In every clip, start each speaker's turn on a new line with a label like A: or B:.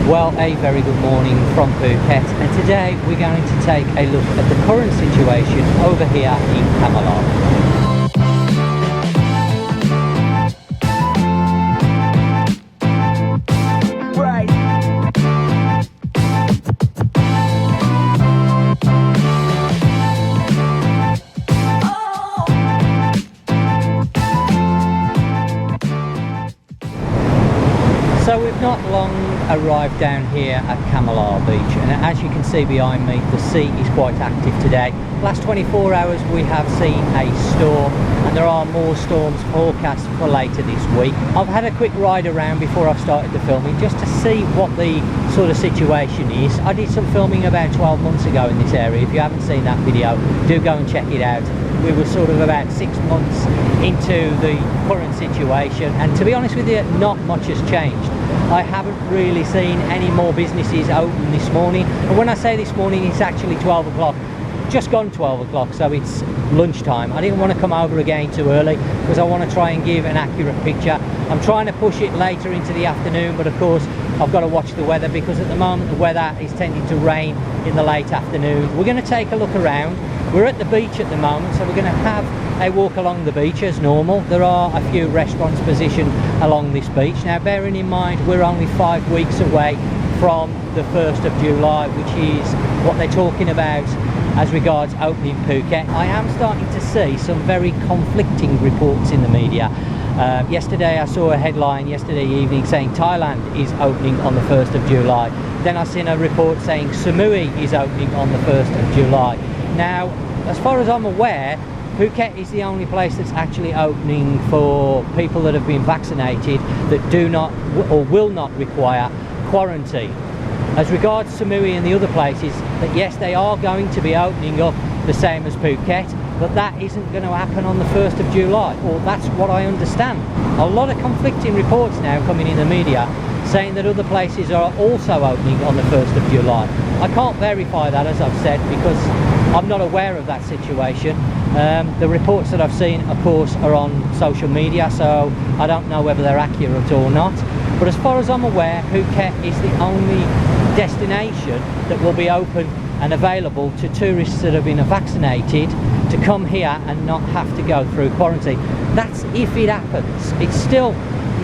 A: Well, a very good morning from Phuket, and today we're going to take a look at the current situation over here in Kamala. So we've not long arrived down here at Kamala Beach, and as you can see behind me, the sea is quite active today. Last 24 hours we have seen a storm, and there are more storms forecast for later this week. I've had a quick ride around before I've started the filming just to see what the sort of situation is. I did some filming about 12 months ago in this area. If you haven't seen that video, do go and check it out. We were sort of about 6 months into the current situation, and to be honest with you, not much has changed. I haven't really seen any more businesses open this morning, and when I say this morning, it's actually 12 o'clock, just gone 12 o'clock, so it's lunchtime. I didn't want to come over again too early because I want to try and give an accurate picture. I'm trying to push it later into the afternoon, but of course I've got to watch the weather, because at the moment the weather is tending to rain in the late afternoon. We're going to take a look around. We're at the beach at the moment, so we're going to have a walk along the beach as normal. There are a few restaurants positioned along this beach. Now, bearing in mind we're only 5 weeks away from the 1st of July, which is what they're talking about as regards opening Phuket. I am starting to see some very conflicting reports in the media. Yesterday I saw a headline yesterday evening saying Thailand is opening on the 1st of July. Then I seen a report saying Samui is opening on the 1st of July. Now, as far as I'm aware, Phuket is the only place that's actually opening for people that have been vaccinated that do not or will not require quarantine. As regards Samui and the other places, that yes, they are going to be opening up the same as Phuket, but that isn't going to happen on the 1st of July, or that's what I understand. A lot of conflicting reports now coming in the media saying that other places are also opening on the 1st of July. I can't verify that, as I've said, because I'm not aware of that situation. The reports that I've seen, of course, are on social media, so I don't know whether they're accurate or not. But as far as I'm aware, Phuket is the only destination that will be open and available to tourists that have been vaccinated to come here and not have to go through quarantine. That's if it happens. It's still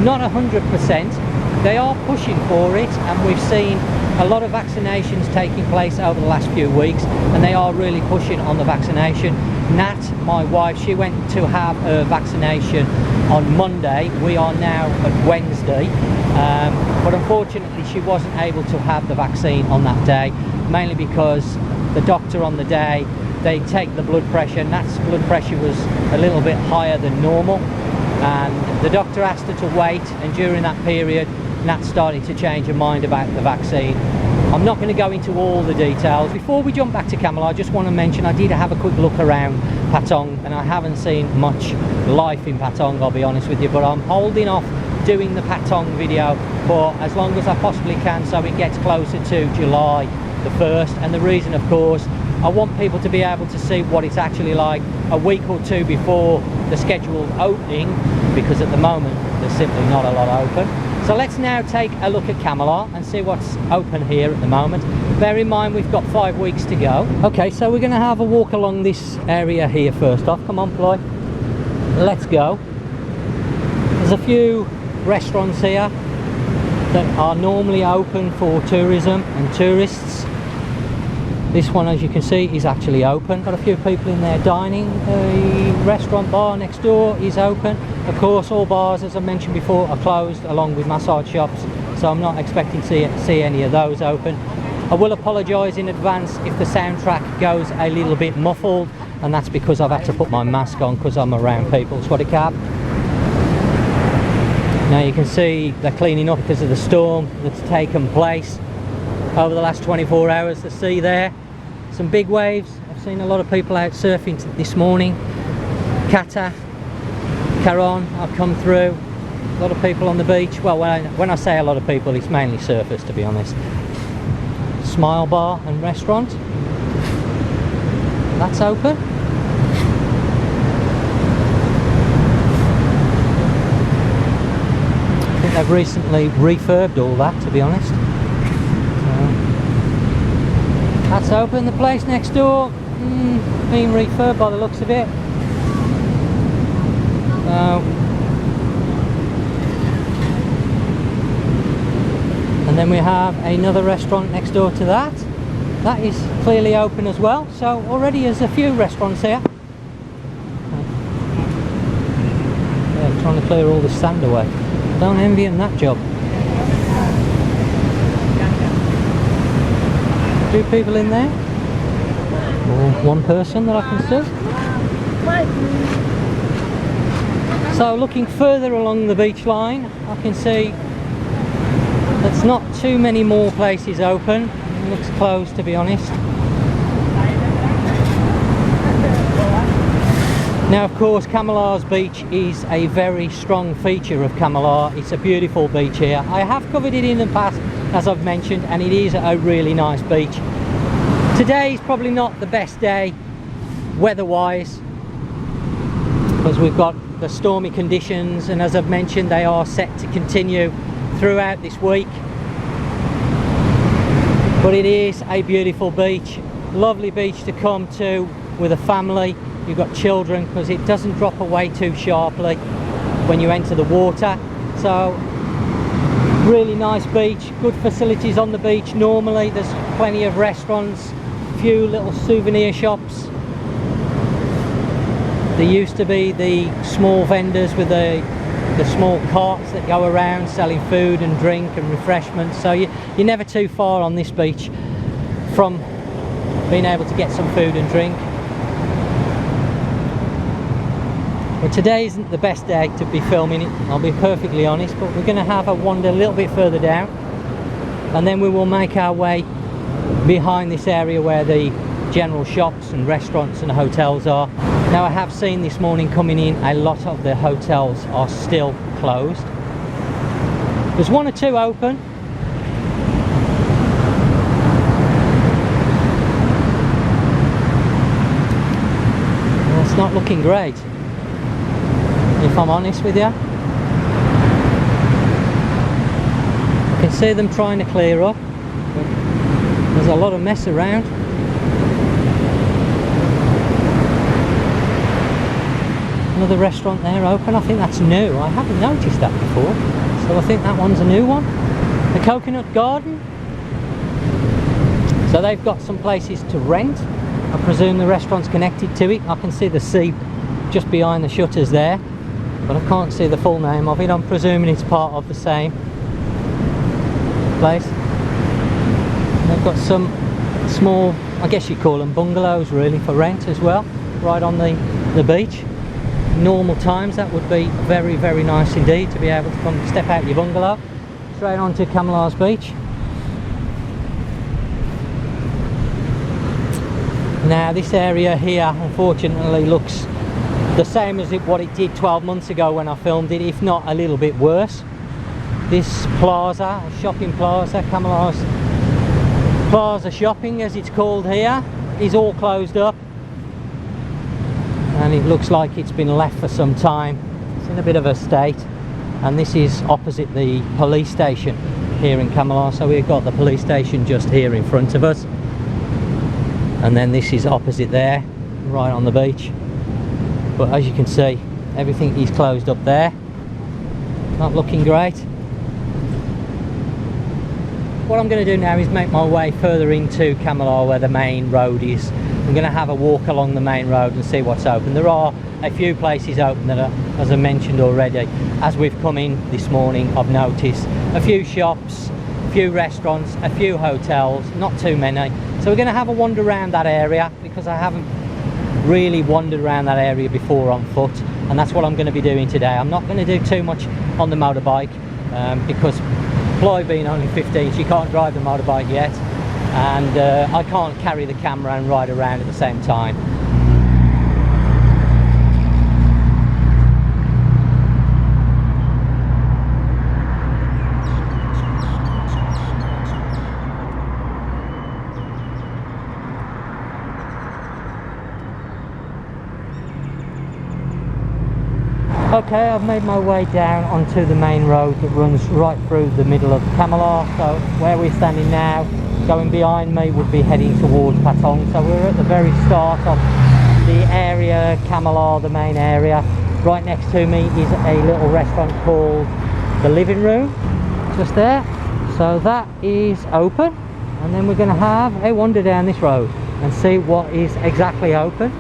A: not 100%. They are pushing for it, and we've seen a lot of vaccinations taking place over the last few weeks, and they are really pushing on the vaccination. Nat, my wife, she went to have her vaccination on Monday. We are now at Wednesday, but unfortunately she wasn't able to have the vaccine on that day, mainly because the doctor on the day, they take the blood pressure. Nat's blood pressure was a little bit higher than normal, and the doctor asked her to wait, and during that period Nat started to change her mind about the vaccine. I'm not going to go into all the details. Before we jump back to Kamala, I just want to mention I did have a quick look around Patong, and I haven't seen much life in Patong, I'll be honest with you, but I'm holding off doing the Patong video for as long as I possibly can, so it gets closer to July the 1st. And the reason, of course, I want people to be able to see what it's actually like a week or two before the scheduled opening, because at the moment there's simply not a lot open. So let's now take a look at Kamala and see what's open here at the moment. Bear in mind we've got 5 weeks to go. Okay, so we're going to have a walk along this area here first off. Come on, Ploy. Let's go. There's a few restaurants here that are normally open for tourism and tourists. This one, as you can see, is actually open. Got a few people in there dining. The restaurant bar next door is open. Of course, all bars, as I mentioned before, are closed, along with massage shops, so I'm not expecting to see any of those open. I will apologise in advance if the soundtrack goes a little bit muffled, and that's because I've had to put my mask on because I'm around people. Swaddy cab. Now you can see they're cleaning up because of the storm that's taken place over the last 24 hours. The sea there, some big waves. I've seen a lot of people out surfing this morning. Kata, Karon, I've come through. A lot of people on the beach. Well, when I say a lot of people, it's mainly surfers, to be honest. Smile Bar and Restaurant, that's open. I think they've recently refurbed all that, to be honest. That's open. The place next door, being refurbed by the looks of it. And then we have another restaurant next door to that. That is clearly open as well. So already there's a few restaurants here. Yeah, trying to clear all the sand away. Don't envy him that job. Two people in there, or one person that I can see. So looking further along the beach line, I can see there's not too many more places open. It looks closed, to be honest. Now of course Kamala's beach is a very strong feature of Kamala. It's a beautiful beach here. I have covered it in the past, as I've mentioned, and it is a really nice beach. Today is probably not the best day weather-wise, because we've got the stormy conditions, and as I've mentioned, they are set to continue throughout this week. But it is a beautiful beach, lovely beach to come to with a family. You've got children, because it doesn't drop away too sharply when you enter the water. So really nice beach, good facilities on the beach. Normally there's plenty of restaurants, few little souvenir shops. There used to be the small vendors with the small carts that go around selling food and drink and refreshments. So you're never too far on this beach from being able to get some food and drink. But today isn't the best day to be filming it, I'll be perfectly honest, but we're going to have a wander a little bit further down, and then we will make our way behind this area where the general shops and restaurants and hotels are. Now I have seen this morning coming in, a lot of the hotels are still closed. There's one or two open. Well, it's not looking great, if I'm honest with you. I can see them trying to clear up, but there's a lot of mess around. Another restaurant there open. I think that's new. I haven't noticed that before, so I think that one's a new one. The Coconut Garden. So they've got some places to rent. I presume the restaurant's connected to it. I can see the sea just behind the shutters there, but I can't see the full name of it. I'm presuming it's part of the same place. They've got some small, I guess you call them bungalows really, for rent as well, right on the beach. Normal times that would be very, very nice indeed to be able to come step out your bungalow straight onto Kamala's beach. Now this area here unfortunately looks the same as what it did 12 months ago when I filmed it, if not a little bit worse. This plaza, shopping plaza, Kamala's Plaza Shopping as it's called here, is all closed up, and it looks like it's been left for some time. It's in a bit of a state, and this is opposite the police station here in Kamala. So we've got the police station just here in front of us, and then this is opposite there, right on the beach. But as you can see, everything is closed up there. Not looking great. What I'm going to do now is make my way further into Kamala where the main road is. I'm going to have a walk along the main road and see what's open. There are a few places open that are, as I mentioned already, as we've come in this morning, I've noticed a few shops, a few restaurants, a few hotels, not too many. So we're going to have a wander around that area, because I haven't really wandered around that area before on foot, and that's what I'm going to be doing today. I'm not going to do too much on the motorbike, because Ploy being only 15, she can't drive the motorbike yet, and I can't carry the camera and ride around at the same time. Okay, I've made my way down onto the main road that runs right through the middle of Kamala. So where we're standing now, going behind me would be heading towards Patong. So we're at the very start of the area, Kamala, the main area. Right next to me is a little restaurant called The Living Room, just there. So that is open, and then we're going to have a wander down this road and see what is exactly open.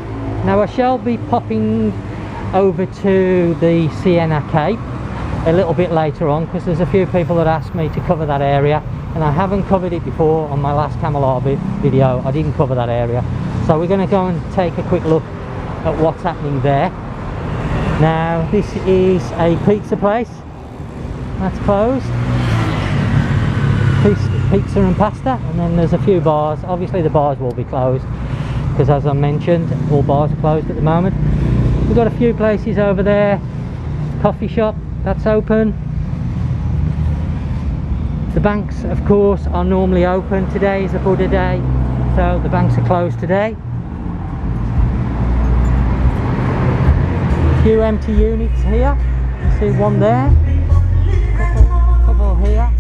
A: Now I shall be popping over to the Sienna Cape a little bit later on, because there's a few people that asked me to cover that area, and I haven't covered it before. On my last Kamala video I didn't cover that area, so we're going to go and take a quick look at what's happening there. Now this is a pizza place that's closed, pizza and pasta, and then there's a few bars. Obviously the bars will be closed because, as I mentioned, all bars are closed at the moment. We've got a few places over there. Coffee shop, that's open. The banks, of course, are normally open. Today is a Buddha day, so the banks are closed today. A few empty units here. You see one there, couple here.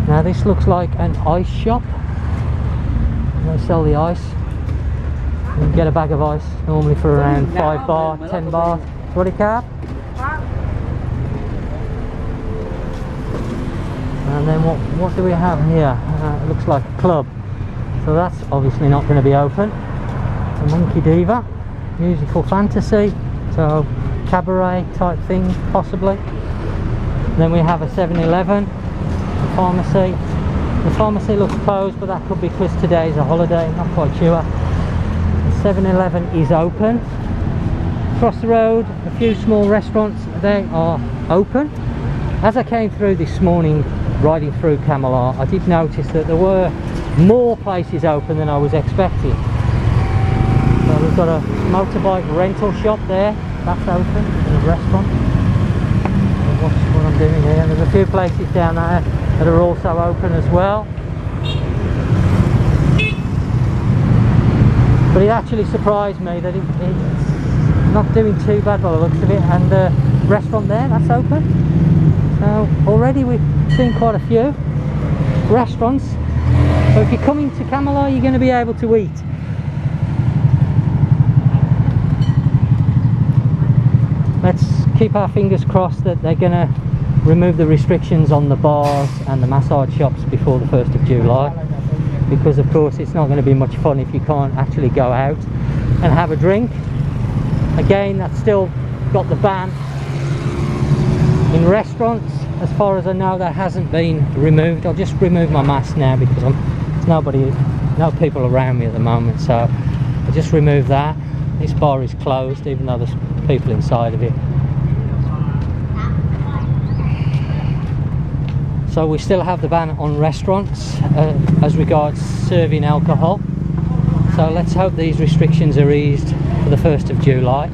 A: Now this looks like an ice shop. They sell the ice. You can get a bag of ice normally for around 5 baht, 10 baht. What do you cap? And then what do we have here? It looks like a club. So that's obviously not going to be open. A Monkey Diva, musical fantasy, so cabaret type thing possibly. Then we have a 7-Eleven. Pharmacy. The pharmacy looks closed, but that could be because today's a holiday, not quite sure. The 7-Eleven is open. Across the road, a few small restaurants, they are open. As I came through this morning riding through Kamala, I did notice that there were more places open than I was expecting. So we've got a motorbike rental shop there, that's open, and a restaurant. Watch what I'm doing here. There's a few places down there that are also open as well. But it actually surprised me that it's not doing too bad by the looks of it. And the restaurant there, that's open. So already we've seen quite a few restaurants. So if you're coming to Kamala, you're going to be able to eat. Let's keep our fingers crossed that they're going to remove the restrictions on the bars and the massage shops before the 1st of July, because of course it's not going to be much fun if you can't actually go out and have a drink. Again, that's still got the ban. In restaurants, as far as I know, that hasn't been removed. I'll just remove my mask now because there's no people around me at the moment, so I'll just remove that. This bar is closed even though there's people inside of it. So we still have the ban on restaurants as regards serving alcohol. So let's hope these restrictions are eased for the 1st of July.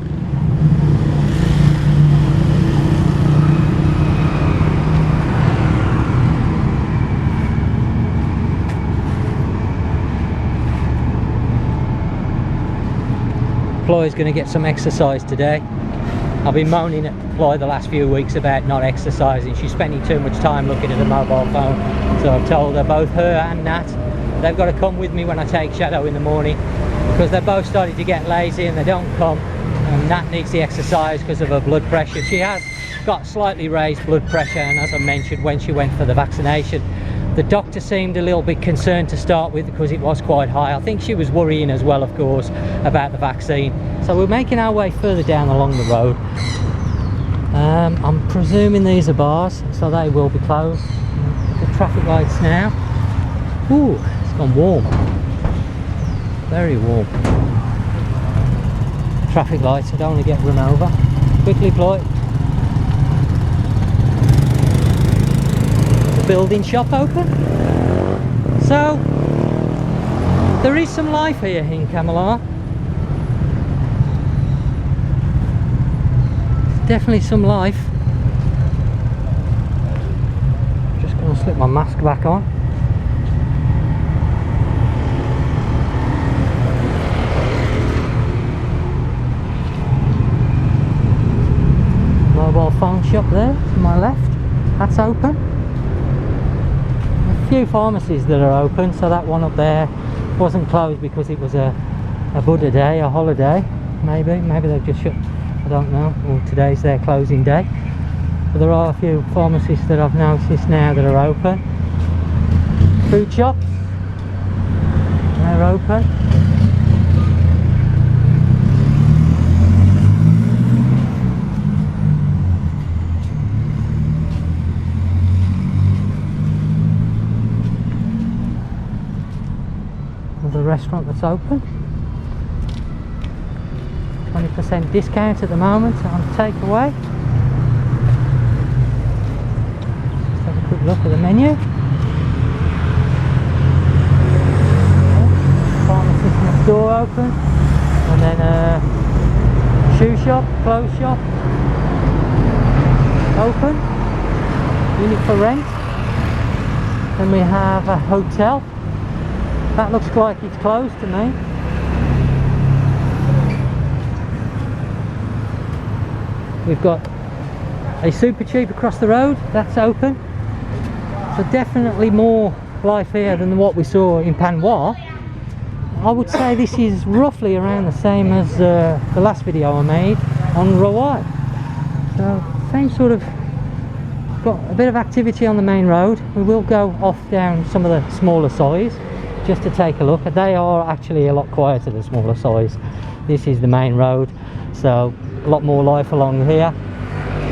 A: Ploy's going to get some exercise today. I've been moaning at Ploy the last few weeks about not exercising. She's spending too much time looking at a mobile phone. So I've told her, both her and Nat, they've got to come with me when I take Shadow in the morning, because they're both starting to get lazy and they don't come. And Nat needs the exercise because of her blood pressure. She has got slightly raised blood pressure, and as I mentioned, when she went for the vaccination, the doctor seemed a little bit concerned to start with because it was quite high. I think she was worrying as well, of course, about the vaccine. So we're making our way further down along the road. I'm presuming these are bars, so they will be closed. The traffic lights now. Ooh, it's gone warm. Very warm. Traffic lights, I don't want to get run over. Quickly, Ploy. The building shop open. So there is some life here in Kamala. definitely some life. Just gonna slip my mask back on. Mobile phone shop there to my left, that's open. A few pharmacies that are open, so that one up there wasn't closed because it was a Buddha day, a holiday. Maybe they've just shut, I don't know, or today's their closing day. But there are a few pharmacies that I've noticed now that are open. Food shops, they're open. Another restaurant that's open. 20% discount at the moment on takeaway. Just have a quick look at the menu. Pharmacist next door open, and then a shoe shop, clothes shop open, unit for rent. Then we have a hotel. That looks like it's closed to me. We've got a super cheap across the road, that's open. So definitely more life here than what we saw in Panwa. I would say this is roughly around the same as the last video I made on Rawai. So same sort of, got a bit of activity on the main road. We will go off down some of the smaller size just to take a look. They are actually a lot quieter, the smaller size. This is the main road, so a lot more life along here.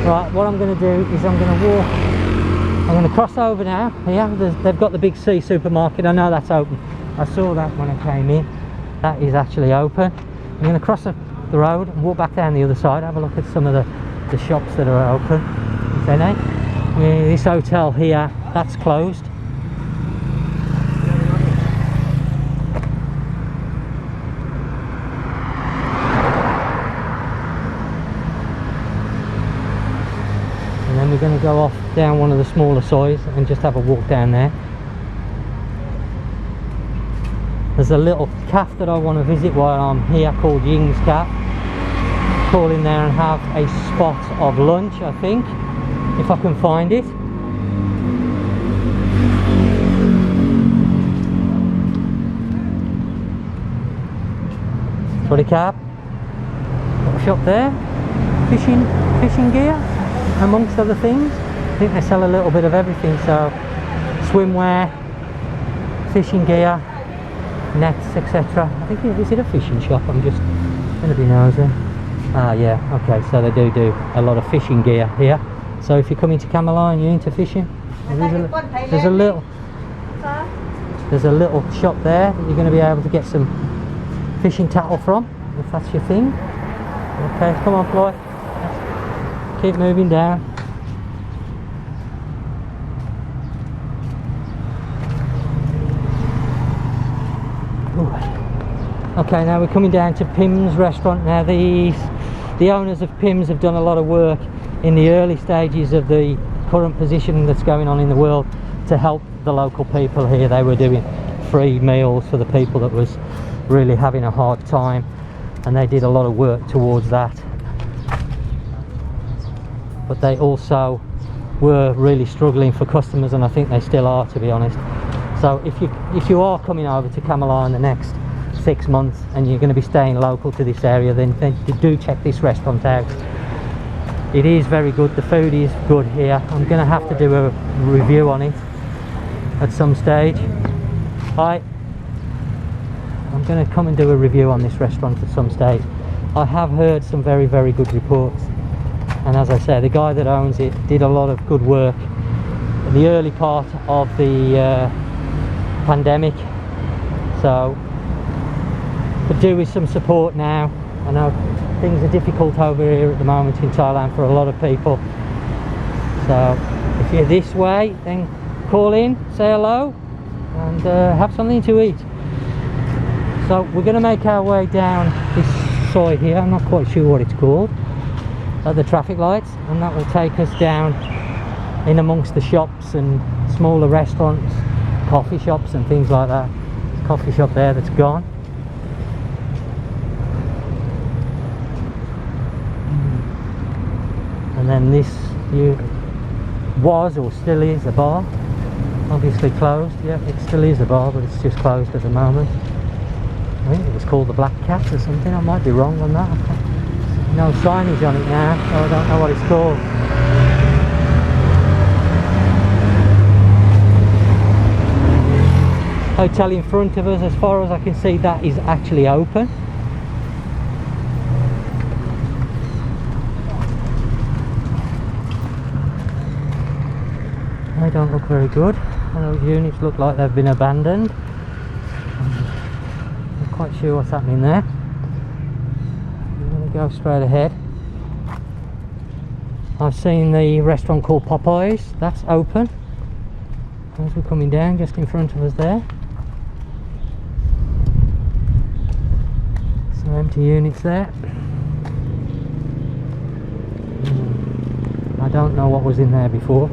A: Right, what I'm going to do is I'm going to walk, I'm going to cross over now. Here, they've got the Big C supermarket. I know that's open. I saw that when I came in. That is actually open. I'm going to cross the road and walk back down the other side, have a look at some of the shops that are open, if any. This hotel here, that's closed. We're going to go off down one of the smaller sides and just have a walk down there. There's a little cafe that I want to visit while I'm here called Ying's Cafe. Call in there and have a spot of lunch, I think, if I can find it. Got a cab. Got a shop there. Fishing gear, amongst other things. I think they sell a little bit of everything, so swimwear, fishing gear, nets, etc. I think, is it a fishing shop? I'm just going to be nosy. Ah yeah, okay, so they do a lot of fishing gear here. So if you're coming to Kamala and you're into fishing, there's a little shop there that you're going to be able to get some fishing tackle from, if that's your thing. Okay, come on Floyd. Keep moving down. Ooh. Okay, now we're coming down to Pims Restaurant. Now the owners of Pims have done a lot of work in the early stages of the current position that's going on in the world to help the local people here. They were doing free meals for the people that was really having a hard time, and they did a lot of work towards that. But they also were really struggling for customers, and I think they still are, to be honest. So if you are coming over to Kamala in the next 6 months and you're going to be staying local to this area, then do check this restaurant out. It is very good, the food is good here. I'm going to have to do a review on it at some stage. I'm going to come and do a review on this restaurant at some stage. I have heard some very, very good reports. And as I say, the guy that owns it did a lot of good work in the early part of the pandemic. So could do with some support now. I know things are difficult over here at the moment in Thailand for a lot of people. So if you're this way, then call in, say hello, and have something to eat. So we're going to make our way down this side here. I'm not quite sure what it's called. at the traffic lights, and that will take us down in amongst the shops and smaller restaurants, coffee shops and things like that. There's a coffee shop there that's gone. And then this was or still is a bar, obviously closed. Yeah, it still is a bar, but it's just closed at the moment. I think it was called the Black Cat or something. I might be wrong on that. No signage on it now, so I don't know what it's called. Hotel in front of us, as far as I can see, that is actually open. They don't look very good. Those units look like they've been abandoned. I'm not quite sure what's happening there. I'm going to go straight ahead. I've seen the restaurant called Popeyes. That's open. As we're coming down, just in front of us there. Some empty units there. I don't know what was in there before.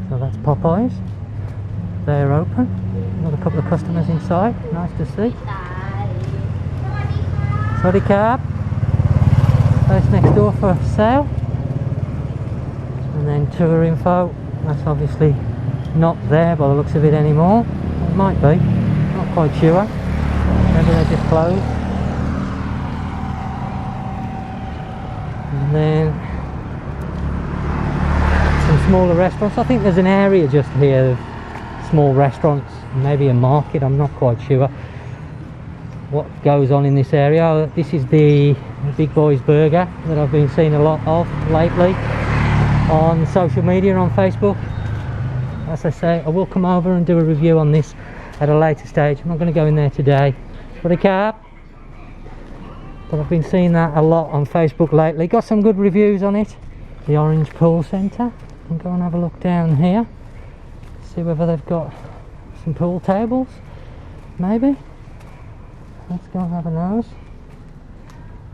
A: So that's Popeyes. They're open. Got a couple of customers inside. Nice to see. Sorry, cab. Place next door for sale. And then tour info. That's obviously not there by the looks of it anymore. It might be. Not quite sure. Maybe they're just closed. And then some smaller restaurants. I think there's an area just here of small restaurants, maybe a market. I'm not quite sure what goes on in this area. This is the Big Boys Burger that I've been seeing a lot of lately on social media, on Facebook. As I say, I will come over and do a review on this at a later stage. I'm not going to go in there today. But I've been seeing that a lot on Facebook lately. Got some good reviews on it. The Orange Pool Centre. I'll go and have a look down here. See whether they've got some pool tables. Maybe. Let's go and have a nose.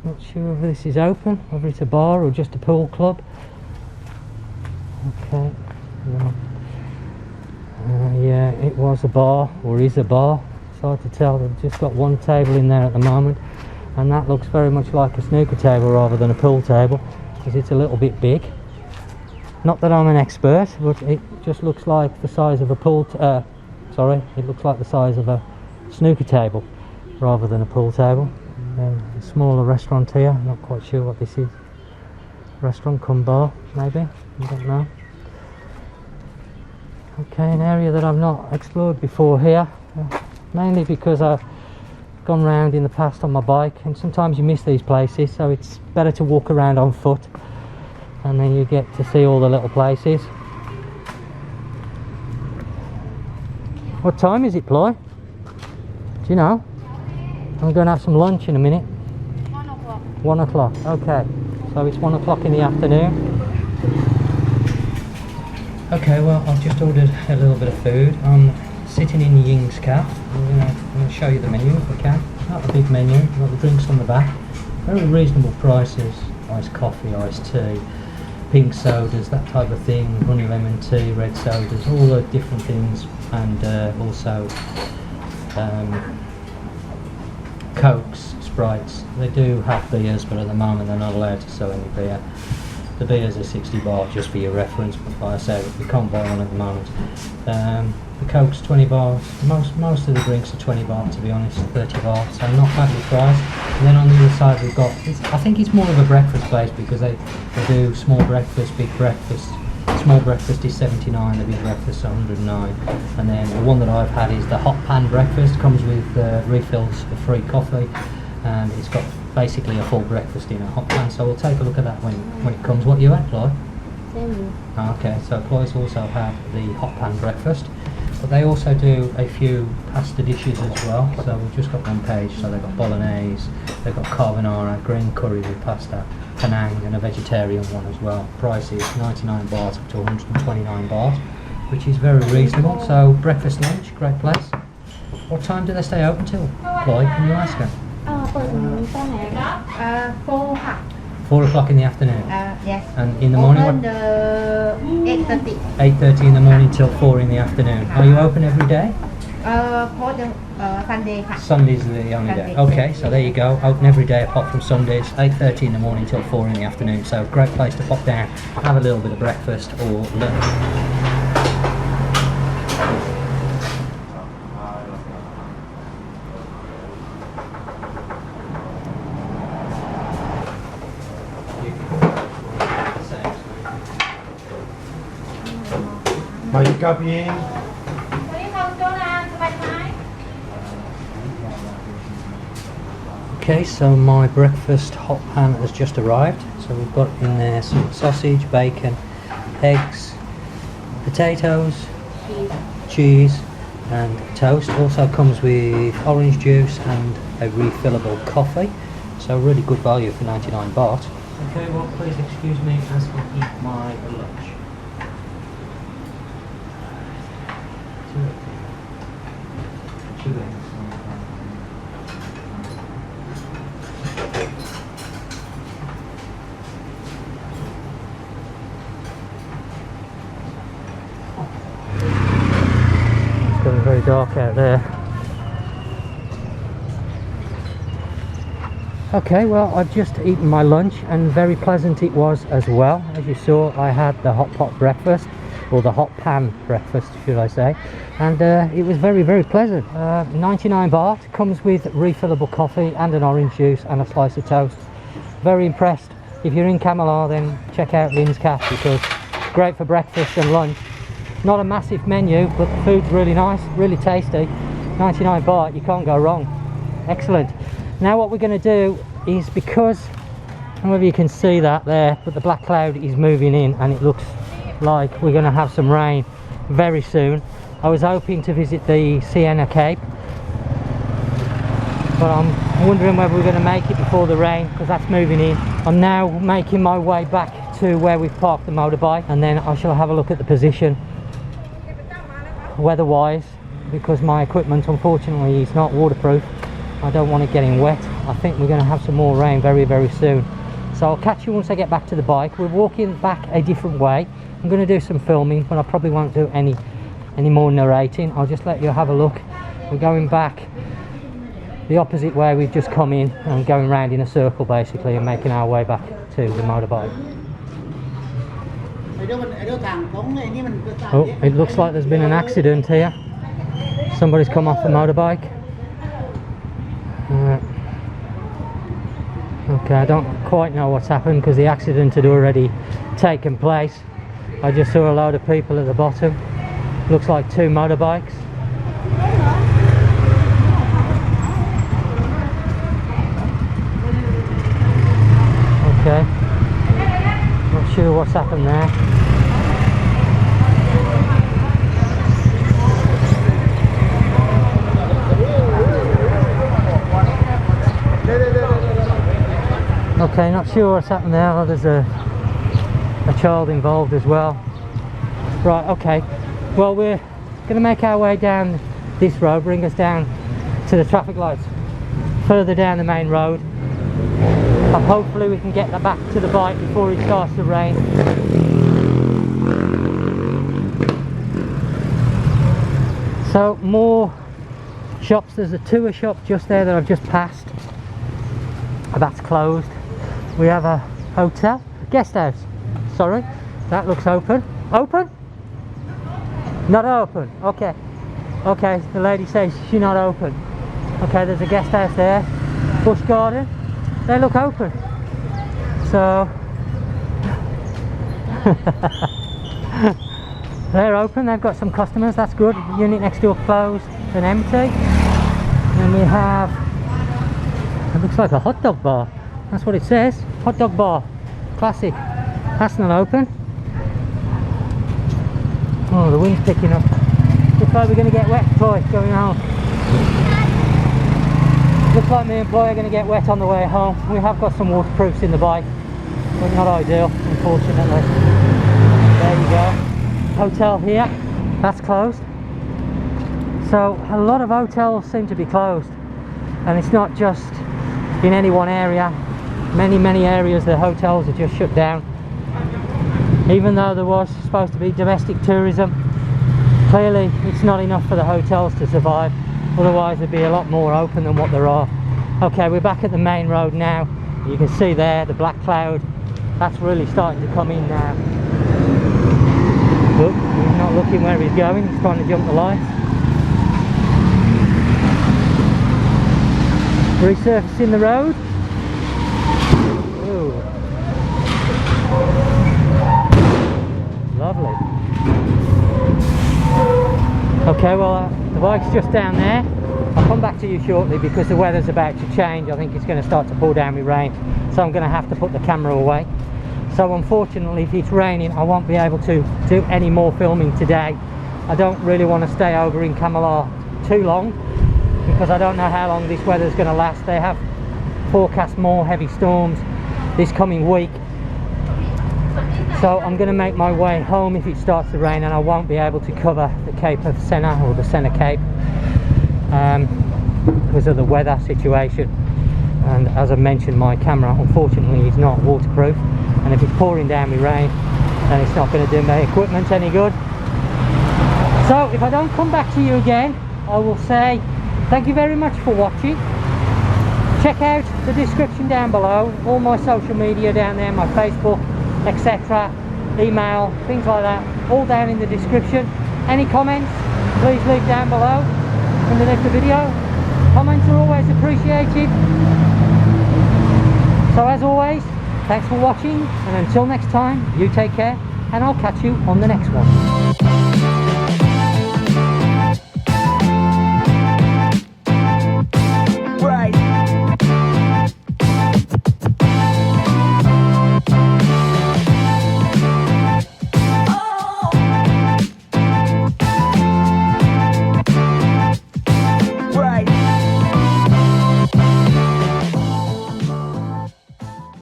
A: Not sure if this is open, whether it's a bar or just a pool club. Okay. Yeah, it was a bar, or is a bar. It's hard to tell. They've just got one table in there at the moment, and that looks very much like a snooker table rather than a pool table, because it's a little bit big. Not that I'm an expert, but it just looks like the size of a pool. It looks like the size of a snooker table rather than a pool table. A smaller restaurant here. Not quite sure what this is. Restaurant cum bar, maybe. I don't know. Okay, an area that I've not explored before here, mainly because I've gone round in the past on my bike, and sometimes you miss these places, so it's better to walk around on foot, and then you get to see all the little places. What time is it, Ploy? Do you know? I'm going to have some lunch in a minute.
B: 1 o'clock.
A: 1 o'clock, okay. So it's 1 o'clock in the afternoon. Okay, well, I've just ordered a little bit of food. I'm sitting in Ying's Cafe. I'm going to show you the menu if I can. Not a big menu, got the drinks on the back. Very reasonable prices. Iced coffee, iced tea, pink sodas, that type of thing, honey lemon tea, red sodas, all the different things, and also Cokes, Sprites. They do have beers, but at the moment they're not allowed to sell any beer. The beers are 60 baht, just for your reference, but like I say, we can't buy one at the moment. The Coke's 20 baht, most of the drinks are 20 baht to be honest, 30 baht, so not badly priced. And then on the other side we've got, I think it's more of a breakfast place, because they do small breakfast, big breakfast. Small breakfast is 79, the big breakfast is 109. And then the one that I've had is the hot pan breakfast, comes with refills for free coffee, and it's got basically a full breakfast in a hot pan. So we'll take a look at that when it comes. What you had, Ploy?
B: Same.
A: Okay, so Ploy's also have the hot pan breakfast, but they also do a few pasta dishes as well. So we've just got one page. So they've got bolognese, they've got carbonara, green curry with pasta, Penang, and a vegetarian one as well. Price is 99 baht up to 129 baht, which is very reasonable. So breakfast, lunch, great place. What time do they stay open till? Lloyd, can you ask her?
B: เปิดถึงตอนไหน4 ค่ะ
A: 4 o'clock in the afternoon.
B: Yes
A: And in the morning,
B: open
A: what?
B: the 8:30
A: 8:30 in the morning till 4 in the afternoon. Are you open every day?
B: เพราะSunday ค่ะ
A: Sundays are the only day.
B: Sunday.
A: Okay, so there you go. Open every day apart from Sundays. 8:30 in the morning till 4 in the afternoon. So great place to pop down, have a little bit of breakfast or lunch.
C: Mời cà phê.
A: Okay, so my breakfast hot pan has just arrived. So we've got in there some sausage, bacon, eggs, potatoes, cheese and toast. Also comes with orange juice and a refillable coffee. So really good value for 99 baht. Okay, well please excuse me as I eat my lunch. It's getting very dark out there. Okay, well I've just eaten my lunch and very pleasant it was as well. As you saw, I had the hot pot breakfast, or the hot pan breakfast should I say, and it was very pleasant. 99 baht, comes with refillable coffee and an orange juice and a slice of toast. Very impressed. If you're in Kamala, then check out Lin's Cafe because it's great for breakfast and lunch. Not a massive menu, but the food's really nice, really tasty. 99 baht, you can't go wrong. Excellent. Now what we're going to do is, because I don't know if you can see that there, but the black cloud is moving in and it looks like we're going to have some rain very soon. I was hoping to visit the Sienna Cape, but I'm wondering whether we're going to make it before the rain because that's moving in. I'm now making my way back to where we've parked the motorbike, and then I shall have a look at the position weather-wise, because my equipment unfortunately is not waterproof. I don't want it getting wet. I think we're going to have some more rain very soon. So I'll catch you once I get back to the bike. We're walking back a different way. I'm going to do some filming, but I probably won't do any more narrating. I'll just let you have a look. We're going back the opposite way we've just come in and going round in a circle basically and making our way back to the motorbike. Oh, it looks like there's been an accident here. Somebody's come off the motorbike. Okay, I don't quite know what's happened because the accident had already taken place. I just saw a load of people at the bottom. Looks like 2 motorbikes. Okay, not sure what's happened there. Okay, not sure what's happened there. Oh, there's a child involved as well. Right, okay. Well, we're going to make our way down this road, bring us down to the traffic lights further down the main road. And hopefully we can get that back to the bike before it starts to rain. So, more shops. There's a tour shop just there that I've just passed. That's closed. We have a hotel, guest house, sorry, that looks open. Open? Not open, okay. Okay, the lady says she's not open. Okay, there's a guest house there, bush garden, they look open. So, they're open, they've got some customers, that's good. The unit next door closed and empty. And we have, it looks like a hot dog bar. That's what it says. Hot dog bar. Classic. That's not open. Oh, the wind's picking up. Looks like we're going to get wet, Chloe, going home. Looks like me and Chloe are going to get wet on the way home. We have got some waterproofs in the bike, but not ideal, unfortunately. There you go. Hotel here. That's closed. So a lot of hotels seem to be closed, and it's not just in any one area. Many areas the hotels are just shut down. Even though there was supposed to be domestic tourism, clearly it's not enough for the hotels to survive. Otherwise there'd be a lot more open than what there are. Okay, we're back at the main road now. You can see there the black cloud. That's really starting to come in now. Look, he's not looking where he's going. He's trying to jump the lights. Resurfacing the road. Ooh. Lovely. Okay, well the bike's just down there. I'll come back to you shortly because the weather's about to change. I think it's going to start to pour down with rain, so I'm going to have to put the camera away. So unfortunately, if it's raining, I won't be able to do any more filming today. I don't really want to stay over in Kamala too long because I don't know how long this weather's going to last. They have forecast more heavy storms this coming week. So I'm going to make my way home if it starts to rain, and I won't be able to cover the Cape of Senna or the Senna Cape because of the weather situation. And as I mentioned, my camera unfortunately is not waterproof, and if it's pouring down with rain then it's not going to do my equipment any good. So if I don't come back to you again, I will say thank you very much for watching. Check out the description down below, all my social media down there, my Facebook, etc., email, things like that, all down in the description. Any comments, please leave down below underneath the video. Comments are always appreciated. So as always, thanks for watching, and until next time, you take care, and I'll catch you on the next one.